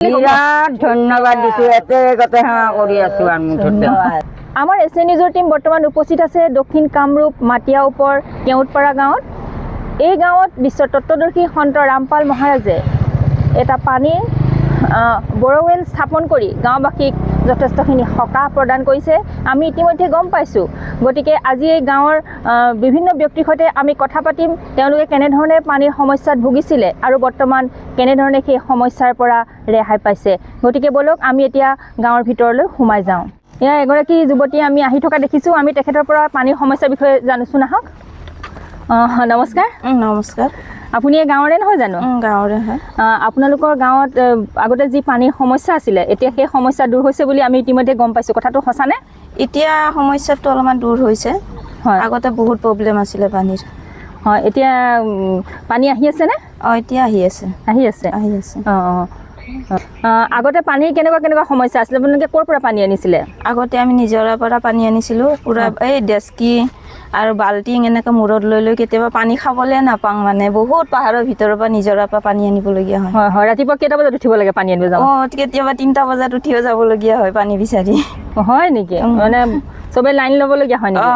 বিৰাট ধন্যবাদ দিছো এতে কথা সেৱা কৰি আছো আৰ মুঠতে আমাৰ এছএ নিউজৰ টিম বৰ্তমান উপস্থিত আছে দক্ষিণ কামৰূপ মাটিয়া ওপৰ কেউটপাৰা গাঁৱত। এই গাঁৱত বিশ্ব তত্ত্বদৰ্শী সন্ত ৰামপাল মহাৰাজে এটা পানীৰ বৰৱেল স্থাপন কৰি গাঁওবাসীক যথেষ্টখিনি সকাহ প্ৰদান কৰিছে আমি ইতিমধ্যে গম পাইছোঁ। গতিকে আজি এই গাঁৱৰ বিভিন্ন ব্যক্তিৰ সৈতে আমি কথা পাতিম, তেওঁলোকে কেনেধৰণে পানীৰ সমস্যাত ভুগিছিলে আৰু বৰ্তমান কেনেধৰণে সেই সমস্যাৰ পৰা ৰেহাই পাইছে। গতিকে বলক আমি এতিয়া গাঁৱৰ ভিতৰলৈ সোমাই যাওঁ। এয়া এগৰাকী যুৱতী আমি আহি থকা দেখিছোঁ, আমি তেখেতৰ পৰা পানীৰ সমস্যাৰ বিষয়ে জানোচোন আহক। নমস্কাৰ। নমস্কাৰ। আপুনি এই গাঁৱৰে নহয় জানো? গাঁৱৰে হয়। আপোনালোকৰ গাঁৱত আগতে যি পানীৰ সমস্যা আছিলে এতিয়া সেই সমস্যা দূৰ হৈছে বুলি আমি ইতিমধ্যে গম পাইছোঁ, কথাটো সঁচানে? এতিয়া সমস্যাটো অলপমান দূৰ হৈছে। হয়, আগতে বহুত প্ৰব্লেম আছিলে পানীৰ। হয়, এতিয়া পানী আহি আছেনে? এতিয়া আহি আছে। আহি আছে। আগতে পানীৰ কেনেকুৱা সমস্যা আছিলে? আপোনালোকে ক'ৰ পৰা পানী আনিছিলে? আগতে আমি নিজৰাৰ পৰা পানী আনিছিলোঁ, পূৰা এই ডেস্কি আৰু বাল্টিং এনেকৈ মূৰত লৈ লৈ কেতিয়াবা পানী খাবলৈ নাপাওঁ, মানে বহুত পাহাৰৰ ভিতৰৰ পৰা নিজৰাৰ পৰা পানী আনিবলগীয়া হয়। হয় হয়, ৰাতিপুৱা কেইটা বজাত উঠিব লাগে পানী আনিব যাওঁ? কেতিয়াবা 3টা বজাত উঠিও যাবলগীয়া হয় পানী বিচাৰি। হয় নেকি? মানে চবেই লাইন ল'বলগীয়া হয় নেকি?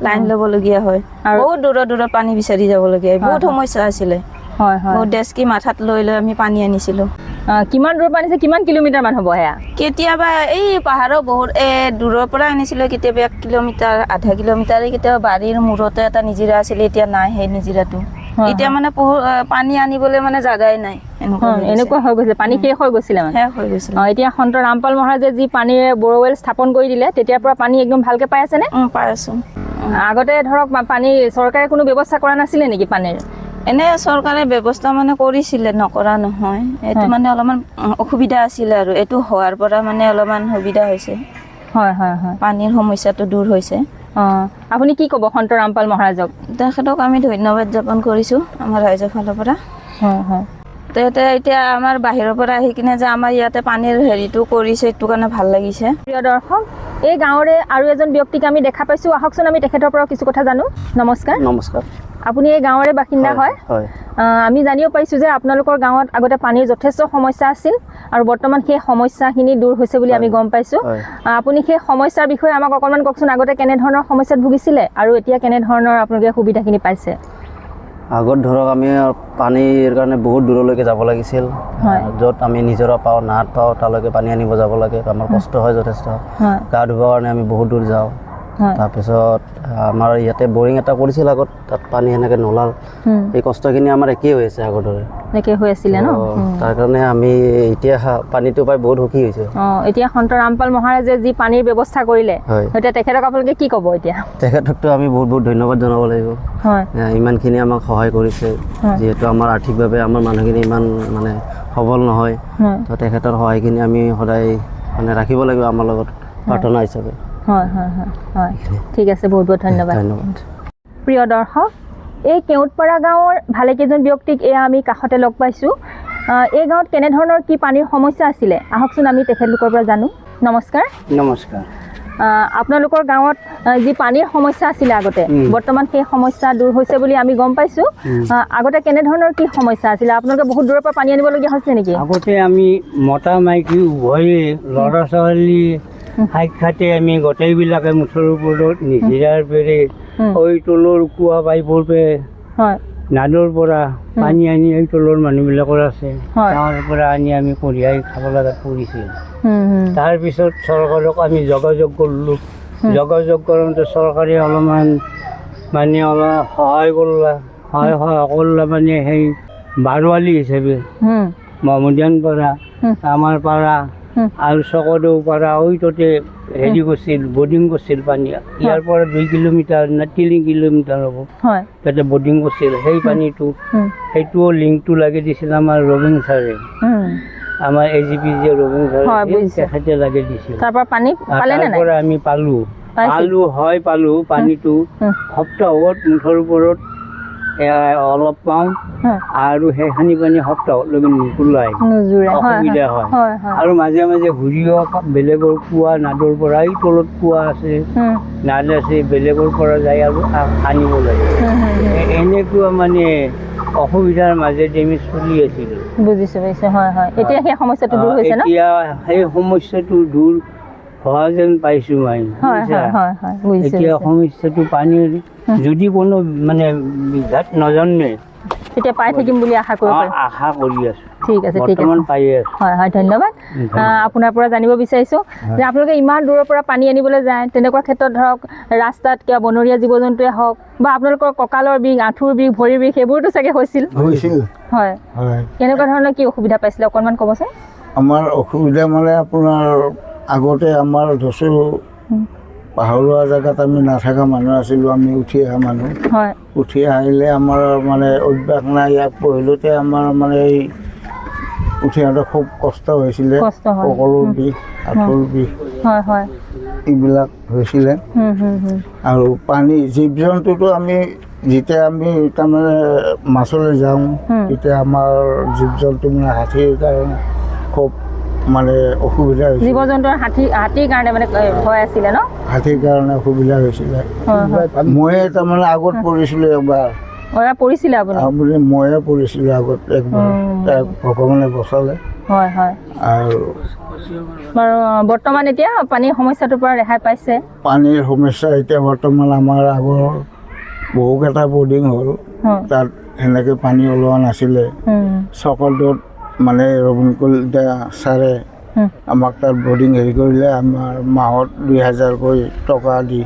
লাইন ল'বলগীয়া হয়, বহুত দূৰত পানী বিচাৰি যাবলগীয়া হয়। বহুত সমস্যা আছিলে। হয় হয়, বহুত ডেস্কি মাথাত লৈ লৈ আমি পানী আনিছিলোঁ। কিমান দূৰৰ পৰা আনিছে? কিমান কিলোমিটাৰ মান হ'ব সেয়া? কেতিয়াবা এই পাহাৰৰ বহুত দূৰৰ পৰা আনিছিলোঁ, কেতিয়াবা 1 কিলোমিটাৰ, আধা কিলোমিটাৰ, কেতিয়াবা বাৰীৰ মূৰতে এটা নিজৰা আছিলে, এতিয়া নাই সেই নিজৰাটো। এতিয়া মানে পানী আনিবলৈ মানে জাগাই নাই, এনেকুৱা হৈ গৈছে, পানী শেষ হৈ গৈছিলে মানে। শেষ হৈ গৈছিলে। এতিয়া সন্ত ৰামপাল মহাৰাজে যি পানীৰ বৰৱেল স্থাপন কৰি দিলে তেতিয়াৰ পৰা পানী একদম ভালকে পাই আছেনে? পাই আছোঁ। আগতে ধৰক পানী চৰকাৰে কোনো ব্যৱস্থা কৰা নাছিলে নেকি পানীৰ? এনে চৰকাৰে ব্যৱস্থা মানে কৰিছিলে, নকৰা নহয়। এইটো মানে অলপমান অসুবিধা আছিলে আৰু এইটো হোৱাৰ পৰা মানে অলপমান সুবিধা হৈছে। হয় হয় হয়, পানীৰ সমস্যাটো দূৰ হৈছে। আপুনি কি ক'ব সন্ত ৰামপাল মহাৰাজক? তেখেতক আমি ধন্যবাদ জ্ঞাপন কৰিছোঁ আমাৰ ৰাইজৰ ফালৰ পৰা। হয় হয়, তেখেতে এতিয়া আমাৰ বাহিৰৰ পৰা আহি কিনে যে আমাৰ ইয়াতে পানীৰ হেৰিটো কৰিছে, এইটো কাৰণে ভাল লাগিছে। প্ৰিয় দৰ্শক, এই গাঁৱৰে আৰু এজন ব্যক্তিক আমি দেখা পাইছোঁ, আহকচোন আমি তেখেতৰ পৰা কিছু কথা জানো। নমস্কাৰ। নমস্কাৰ। আপুনি এই গাঁৱৰে বাসিন্দা হয়? হয়। আমি জানিব পাৰিছোঁ যে আপোনালোকৰ গাঁৱত আগতে পানীৰ যথেষ্ট সমস্যা আছিল আৰু বৰ্তমান সেই সমস্যাখিনি দূৰ হৈছে বুলি আমি গম পাইছোঁ। আপুনি সেই সমস্যাৰ বিষয়ে আমাক অকণমান কওকচোন, আগতে কেনেধৰণৰ সমস্যাত ভুগিছিলে আৰু এতিয়া কেনেধৰণৰ আপোনালোকে সুবিধাখিনি পাইছে? আগত ধৰক আমি পানীৰ কাৰণে বহুত দূৰলৈকে যাব লাগিছিল, য'ত আমি নিজৰা পাওঁ, নাদ পাওঁ, তালৈকে পানী আনিব যাব লাগে। আমাৰ কষ্ট হয় যথেষ্ট। গা ধুবৰ কাৰণে আমি বহুত দূৰ যাওঁ। তাৰপিছত আমাৰ ইয়াতে বৰিং এটা কৰিছিল আগত, তাত পানী সেনেকৈ নলাল। এই কষ্টখিনি আমাৰ একেই হৈ আছে আগৰ দৰে। একে হৈ আছিলে ন? তাৰ কাৰণে আমি এতিয়া পানীটো পাই বহুত সুখী হৈছোঁ। এতিয়া সন্ত ৰামপাল মহাৰাজে যি পানীৰ ব্যৱস্থা কৰিলে, এতিয়া তেখেতক আপোনালোকে কি ক'ব? এতিয়া তেখেতকতো আমি বহুত বহুত ধন্যবাদ জনাব লাগিব। ইমানখিনি আমাক সহায় কৰিছে, যিহেতু আমাৰ আৰ্থিকভাৱে আমাৰ মানুহখিনি ইমান মানে সবল নহয়, তো তেখেতৰ সহায়খিনি আমি সদায় মানে ৰাখিব লাগিব আমাৰ লগত প্ৰাৰ্থনা হিচাপে। হয় হয় হয় হয়, ঠিক আছে, বহুত বহুত ধন্যবাদ। ধন্যবাদ। প্ৰিয় দৰ্শক, এই কেউটপাৰা গাঁৱৰ ভালেকেইজন ব্যক্তিক এয়া আমি কাষতে লগ পাইছোঁ। এই গাঁৱত কেনেধৰণৰ কি পানীৰ সমস্যা আছিলে আহকচোন আমি তেখেতলোকৰ পৰা জানো। নমস্কাৰ। নমস্কাৰ। আপোনালোকৰ গাঁৱত যি পানীৰ সমস্যা আছিলে আগতে, বৰ্তমান সেই সমস্যা দূৰ হৈছে বুলি আমি গম পাইছোঁ। আগতে কেনেধৰণৰ কি সমস্যা আছিলে? আপোনালোকে বহুত দূৰৰ পৰা পানী আনিবলগীয়া হৈছে নেকি? আগতে আমি মতা মাইকী উভয়ে, ল'ৰা ছোৱালী সাক্ষাতে আমি গোটেইবিলাকে মুঠৰ ওপৰত নিজৰাৰ পেৰে ওই তলৰ কুঁৱা পাইপৰ পেৰে নাদৰ পৰা পানী আনি এই তলৰ মানুহবিলাকৰ আছে, তাৰ পৰা আনি আমি কঢ়িয়াই খাব লগাত পৰিছিল। তাৰপিছত চৰকাৰক আমি যোগাযোগ কৰিলোঁ। যোগাযোগ কৰোঁতে চৰকাৰে অলপমান মানে অলপ সহায় কৰিলা মানে সেই বাৰোৱালী হিচাপে মহম্মদিয়ান পাৰা, আমাৰ পাৰা আৰু চকদেও পাৰা ওই ততে হেৰি কৰিছিল, বৰ্ডিং কৰিছিল পানী। ইয়াৰ পৰা 2 কিলোমিটাৰ নে 3 কিলোমিটাৰ হ'ব, তাতে বৰ্ডিং কৰিছিল। সেই পানীটো সেইটোও লিংকটো লাগি দিছিল আমাৰ ৰবীন ছাৰে, আমাৰ AGP যে ৰবীন ছাৰে, তেখেতে লাগি দিছিল। তাৰ পৰা আমি পালোঁ পানীটো সপ্তাহত মুঠৰ ওপৰত অলপ পাওঁ আৰু সেইখিনি পানী সপ্তাহলৈকে নোকোলাই, অসুবিধা হয়। আৰু মাজে মাজে ঘূৰিও বেলেগৰ কুঁৱা নাদৰ পৰা, এই তলত কুঁৱা আছে, নাদ আছে, বেলেগৰ পৰা যায় আৰু আনিব লাগে। এনেকুৱা মানে অসুবিধাৰ মাজেদি আমি চলি আছিলোঁ। বুজিছোঁ বুজিছোঁ, হয় হয়। এতিয়া সেই সমস্যাটো দূৰ হৈছে ন? এতিয়া সেই সমস্যাটো দূৰ হোৱা যেন পাইছোঁ মই। হয় হয় হয় হয়, বুজিছোঁ এতিয়া সমস্যাটো পানীৰ যদি কোনো মানে বিঘাত নজন্মে তেতিয়া পাই থাকিম বুলি আশা কৰিব পাৰোঁ। আশা কৰি আছোঁ। ঠিক আছে ঠিক আছে, বৰ্তমান পায়ে আছোঁ। হয় হয়, ধন্যবাদ। আপোনাৰ পৰা জানিব বিচাৰিছোঁ যে আপোনালোকে ইমান দূৰৰ পৰা পানী আনিবলৈ যায়, তেনেকুৱা ক্ষেত্ৰত ধৰক ৰাস্তাত কিবা বনৰীয়া জীৱ জন্তুৱে হওক বা আপোনালোকৰ কঁকালৰ বিষ, আঁঠুৰ বিষ, ভৰিৰ বিষ সেইবোৰতো চাগে হৈছিল? হয়। কেনেকুৱা ধৰণৰ কি অসুবিধা পাইছিলে অকণমান ক'বচোন? আমাৰ অসুবিধা মানে আপোনাৰ আগতে আমাৰ ধৰছোঁ পাহাৰুৱা জেগাত আমি নাথাকা মানুহ আছিলোঁ, আমি উঠি অহা মানুহ। হয়। উঠি আহিলে আমাৰ মানে অভ্যাস নাই, ইয়াত পঢ়িলোতে আমাৰ মানে এই উঠি আহোঁতে খুব কষ্ট হৈছিলে, কঁকালৰ বিষ, আঁঠুৰ বিষ, হয় হয়, এইবিলাক হৈছিলে। আৰু পানী জীৱ জন্তুটো আমি যেতিয়া আমি তাৰমানে মাছলৈ যাওঁ তেতিয়া আমাৰ জীৱ জন্তু মানে হাতীৰ কাৰণে খুব মানে অসুবিধা হৈছিল। জীৱ জন্তুৰ হাতীৰ কাৰণে মানে ভয় আছিলে ন? হাতীৰ কাৰণে অসুবিধা হৈছিলে। ময়ে তাৰমানে আগত পৰিছিলোঁ এবাৰ। পৰিছিলে আপুনি? ময়ে পৰিছিলোঁ আগত একবাৰ, ভগৱানে বচালে। হয় হয়। আৰু বাৰু বৰ্তমান এতিয়া পানীৰ সমস্যাটোৰ পৰা ৰেহাই পাইছে? পানীৰ সমস্যা এতিয়া বৰ্তমান আমাৰ আগৰ বহুকেইটা বৰ্ডিং হ'ল, তাত সেনেকৈ পানী ওলোৱা নাছিলে। চকলটোত মানে ৰবীন কলিতা ছাৰে আমাক তাত বৰ্ডিং হেৰি কৰিলে, আমাৰ মাহত 2000কৈ টকা দি।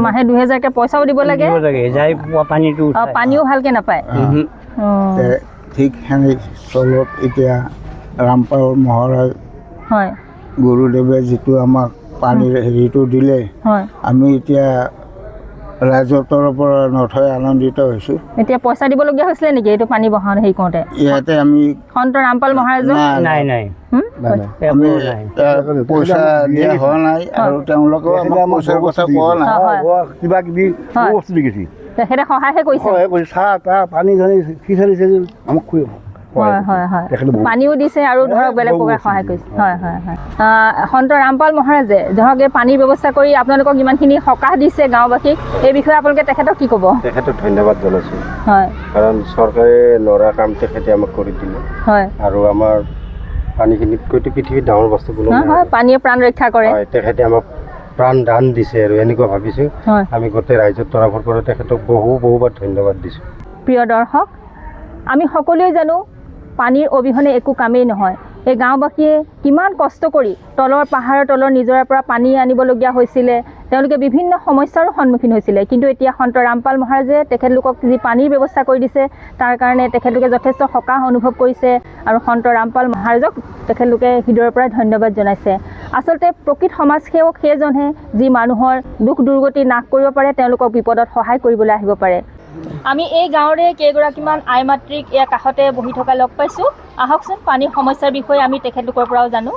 মাহে 2000কে পইচাও দিব লাগে? পানীও ভালকৈ নাপায়? ঠিক সেনে চলত এতিয়া ৰামপাল মহাৰাজ গুৰুদেৱে যিটো আমাক পানীৰ হেৰিটো দিলে, আমি এতিয়া ৰাইজৰ তৰফৰ পৰা নথৈ আনন্দিত হৈছোঁ। এতিয়া পইচা দিবলগীয়া হৈছিলে নেকি এইটো পানী বহাওঁ হেৰি কৰোঁতে? ইয়াতে আমি সন্ত ৰামপাল মহাৰাজক নাই পইচা দিয়া হোৱা নাই, আৰু তেওঁলোকেও আমাক পইচাৰ কথা কোৱা নাই। কিবা কিবি বস্তু দি গৈছে, তেখেতে সহায়হে কৰিছে? চাহ তাহ পানী চানী খিচাৰিছে আমাক খুৱাব। হয় হয় হয়, পানীও দিছে আৰু ধৰক বেলেগ প্ৰকাৰে সহায় কৰিছে। হয় হয় হয়। সন্ত ৰামপাল মহাৰাজে ধৰক এই পানীৰ ব্যৱস্থা কৰি আপোনালোকক ইমানখিনি সকাহ দিছে গাঁওবাসীক, এই বিষয়ে আপোনালোকে তেখেতক কি ক'ব? তেখেতক ধন্যবাদ জনাইছোঁ। হয়, কাৰণ চৰকাৰে ল'ৰা কাম তেখেতে আমাক কৰি দিলে। হয়, আৰু আমাৰ পানীখিনিতকৈতো পৃথিৱীত ডাঙৰ বস্তু কোনো হয়, পানীয়ে প্ৰাণ ৰক্ষা কৰে। হয়, তেখেতে আমাক প্ৰাণ দান দিছে আৰু এনেকুৱা ভাবিছোঁ। আমি গোটেই ৰাইজৰ তৰফৰ পৰা তেখেতক বহুবাৰ ধন্যবাদ দিছোঁ। প্ৰিয় দৰ্শক, আমি সকলোৱে জানো পানীৰ অবিহনে একো কামেই নহয়। এই গাঁওবাসীয়ে কিমান কষ্ট কৰি পাহাৰৰ তলৰ নিজৰাৰ পৰা পানী আনিবলগীয়া হৈছিলে, তেওঁলোকে বিভিন্ন সমস্যাৰো সন্মুখীন হৈছিলে। কিন্তু এতিয়া সন্ত ৰামপাল মহাৰাজে তেখেতলোকক যি পানীৰ ব্যৱস্থা কৰি দিছে, তাৰ কাৰণে তেখেতলোকে যথেষ্ট সকাহ অনুভৱ কৰিছে আৰু সন্ত ৰামপাল মহাৰাজক তেখেতলোকে হৃদয়ৰ পৰা ধন্যবাদ জনাইছে। আচলতে প্ৰকৃত সমাজসেৱক সেইজনহে যি মানুহৰ দুখ দুৰ্গতি নাশ কৰিব পাৰে, তেওঁলোকক বিপদত সহায় কৰিবলৈ আহিব পাৰে। আমি এই গাঁৱৰে কেইগৰাকীমান আই মাতৃক ইয়াৰ কাষতে বহি থকা লগ পাইছোঁ। আহকচোন পানীৰ সমস্যাৰ বিষয়ে আমি তেখেতলোকৰ পৰাও জানো।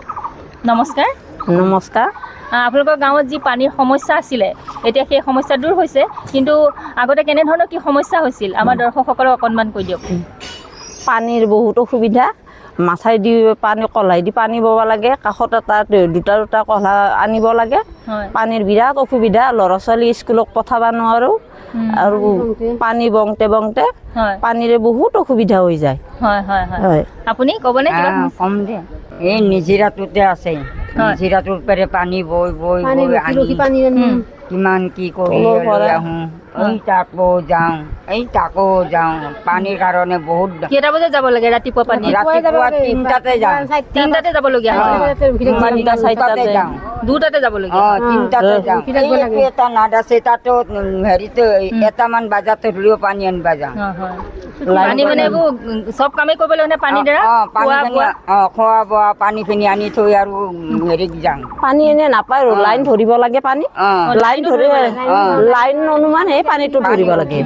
নমস্কাৰ। নমস্কাৰ। আপোনালোকৰ গাঁৱত যি পানীৰ সমস্যা আছিলে, এতিয়া সেই সমস্যা দূৰ হৈছে, কিন্তু আগতে কেনেধৰণৰ কি সমস্যা হৈছিল আমাৰ দৰ্শকসকলক অকণমান কৈ দিয়ক। পানীৰ বহুত অসুবিধা, মাথাই দি পানী কলহাই দি পানী বব লাগে, কাষত এটা দুটা কলহা আনিব লাগে। পানীৰ বিৰাট অসুবিধা, ল'ৰা ছোৱালী স্কুলক পঠাব নোৱাৰোঁ, আৰু পানী বংতে পানীৰে বহুত অসুবিধা হৈ যায়। আপুনি ক'বনে? কম দে, এই নিজৰাটোতে আছে, নিজৰাটোৰ পৰা পানী বৈ কিমান কি কৰি আহোঁ, তাকো যাওঁ পানীৰ কাৰণে বহুত। কেইটা বজাত যাব লাগে ৰাতিপুৱা? পানী ৰাতিপুৱা 3টাতে যাওঁ, 3টাতে যাবলগীয়া হয়, 2টাতে যাওঁ, 2টাতে যাবলগীয়া। 3টাতে যাওঁ। এটা নাদ আছে, তাতো হেৰিতে এটামান বাজাতে ধৰিও পানী আনিব যাওঁ। পানী মানে এইবোৰ চব কামেই কৰিব লাগে পানী দ্বাৰা, খোৱা বোৱা পানীখিনি আনি থৈ আৰু হেৰিত যাওঁ। পানী এনে নাপায় আৰু লাইন ধৰিব লাগে। পানী লাইন অনুমান সেই পানীটো ধৰিব লাগে।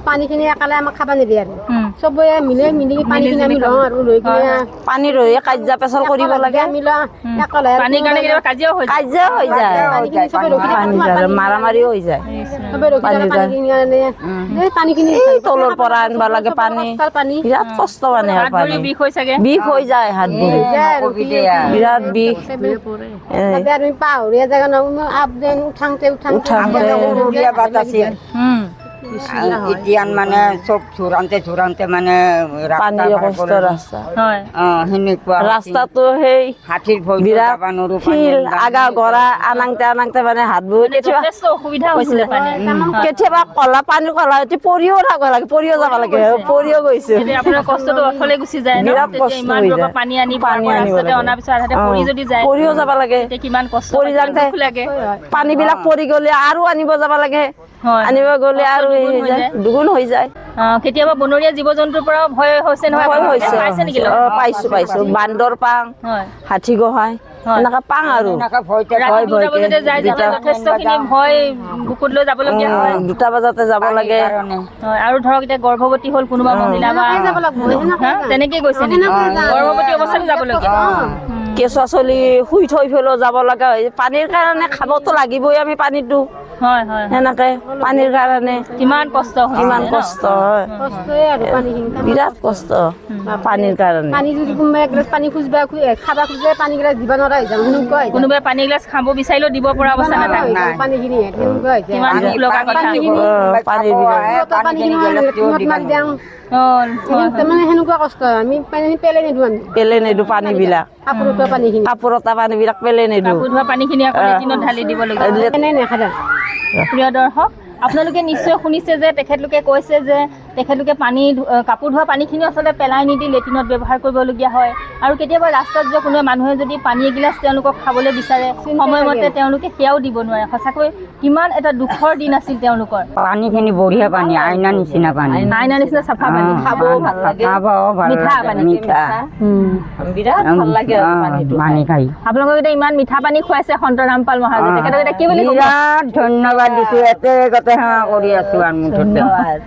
পানীখিনি একালে আমাক খাব নিদিয়ে আৰু চবে মিলি পানীখিনি আমি লওঁ আৰু লৈ কিনে পানী ৰৈ কাজিয়া পেচাল কৰিব লাগে। পানীৰ কাৰণে কেতিয়াবা কাজিয়াও হৈ যায়, মাৰামাৰিও হৈ যায়। পানীখিনি তলৰ পৰা আনিব লাগে পানী, বিৰাট কষ্ট মানে বিষ হৈ চাগে, বিষ হৈ যায়, হাত ভৰি বিৰাট বিষ। পাহৰীয়া জেগা উঠাওঁতে এতিয়া মানে চব চূড়ান্তে মানে পানীৰ কষ্ট ৰাস্তা সেনেকুৱা ৰাস্তাটো সেই হাতীৰ ভয় বিৰাট যাব নোৱাৰো শিল আগা গৰা আনাংতে মানে হাতবোৰ কেতিয়াবা অসুবিধা হৈছিলে পানী কেতিয়াবা পানী কলা পৰিও থাকিব লাগে পৰিও যাব লাগে পৰিও গৈছো আপোনাৰ কষ্টটো অথলে গুচি যায় বিৰাট কষ্ট ইমান হৈ দূৰৰ যায়। পানী আনি পানী আনিব ৰাস্তাতে লাগে। অনাৰ পিছত আধাতে পৰি যদি যায় পৰিও যাব লাগে তেতিয়া কিমান কষ্ট পৰি যাওঁতে দুখ লাগে পানী বিলাক পৰি গ'লে আৰু আনিব যাব লাগে হয়। আনিব গ'লে আৰু দুগুণ হৈ যায়। দুগুণ হৈ যায় কেতিয়াবা বনৰীয়া জীৱ জন্তুৰ পৰাও ভয় হৈছে নহয় ভয় আপোনালোকে? হৈছে পাইছে নেকি পাইছো বান্দৰ পাং হয় হাতী গোহাঁই এনেকা পাং আৰু ৰাতি 2টা বজাতে যায় যাতে যথেষ্টখিনি ভয় বুকুত লৈ যাবলগীয়া হয় 2টা বজাতে যাব লাগে হয় আৰু ধৰক এতিয়া গৰ্ভৱতী হ'ল কোনোবা মহিলা বা তেনেকেই গৈছে নেকি গৰ্ভৱতী অৱস্থাত যাবলগীয়া কেঁচুৱা চলি শুই থৈ পেলেও যাব লগা হয় পানীৰ কাৰণে খাবতো লাগিবই আমি পানীটো হয় হয় সেনেকে পানীৰ কাৰণে কিমান কষ্ট হয় কিমান কষ্ট হয় কষ্টই আৰু পানীখিনি বিৰাট কষ্ট পানীৰ কাৰণে পানী যদি কোনোবাই এগিলাচ পানী খুজিবা খাবা খুজিলে পানী গিলাচ দিব নোৱাৰা হৈ যাম সেনেকুৱা হৈ যায়। কোনোবাই পানী গিলাচ খাব বিচাৰিলেও দিব পৰা অৱস্থা নাথাকে পানীখিনি সেনেকুৱা হৈ যায় কিমান দুখ লগা কথা পানীৰ বিলাক পানীখিনি মাৰি দিওঁ হয় তাৰমানে সেনেকুৱা কষ্ট হয় আমি পানী পেলাই নিদিওঁ আমি পেলে নেদো পানী বিলাক কাপোৰত পানীখিনি কাপোৰতা পানী বিলাক পেলে নেদো কাপোৰ ধোৱা পানীখিনি আকৌ লেট্ৰিনত ঢালি দিবলগীয়া এনেই নেখাদা প্ৰিয় দৰ্শক আপোনালোকে নিশ্চয় শুনিছে যে তেখেতলোকে কৈছে যে তেখেতলোকে কাপোৰ ধোৱা পানীখিনি আচলতে পেলাই নিদি লেট্ৰিনত ব্যৱহাৰ কৰিবলগীয়া হয় আৰু কেতিয়াবা ৰাস্তাত যোৱা কোনোবা মানুহে যদি পানী এগিলাচ তেওঁলোকক খাবলৈ বিচাৰে সময়মতে তেওঁলোকে সেয়াও দিব নোৱাৰে সঁচাকৈ কিমান এটা দুখৰ দিন আছিল তেওঁলোকৰ পানীখিনি বঢ়িয়া পানী আইনা নিচিনা পানী আইনা নিচিনা চাফা পানী খাবও ভাল লাগে মিঠা পানী মিঠা বিৰাট ভাল লাগে আৰু পানীটো পানী খাই আপোনালোকক এতিয়া ইমান মিঠা পানী খুৱাইছে সন্ত ৰামপাল মহাৰাজে তেখেতক এতিয়া কি বুলি ক'ব বিৰাট ধন্যবাদ দিছো এতে গতে সেৱা কৰি আছো আৰু মুঠতে ধন্যবাদ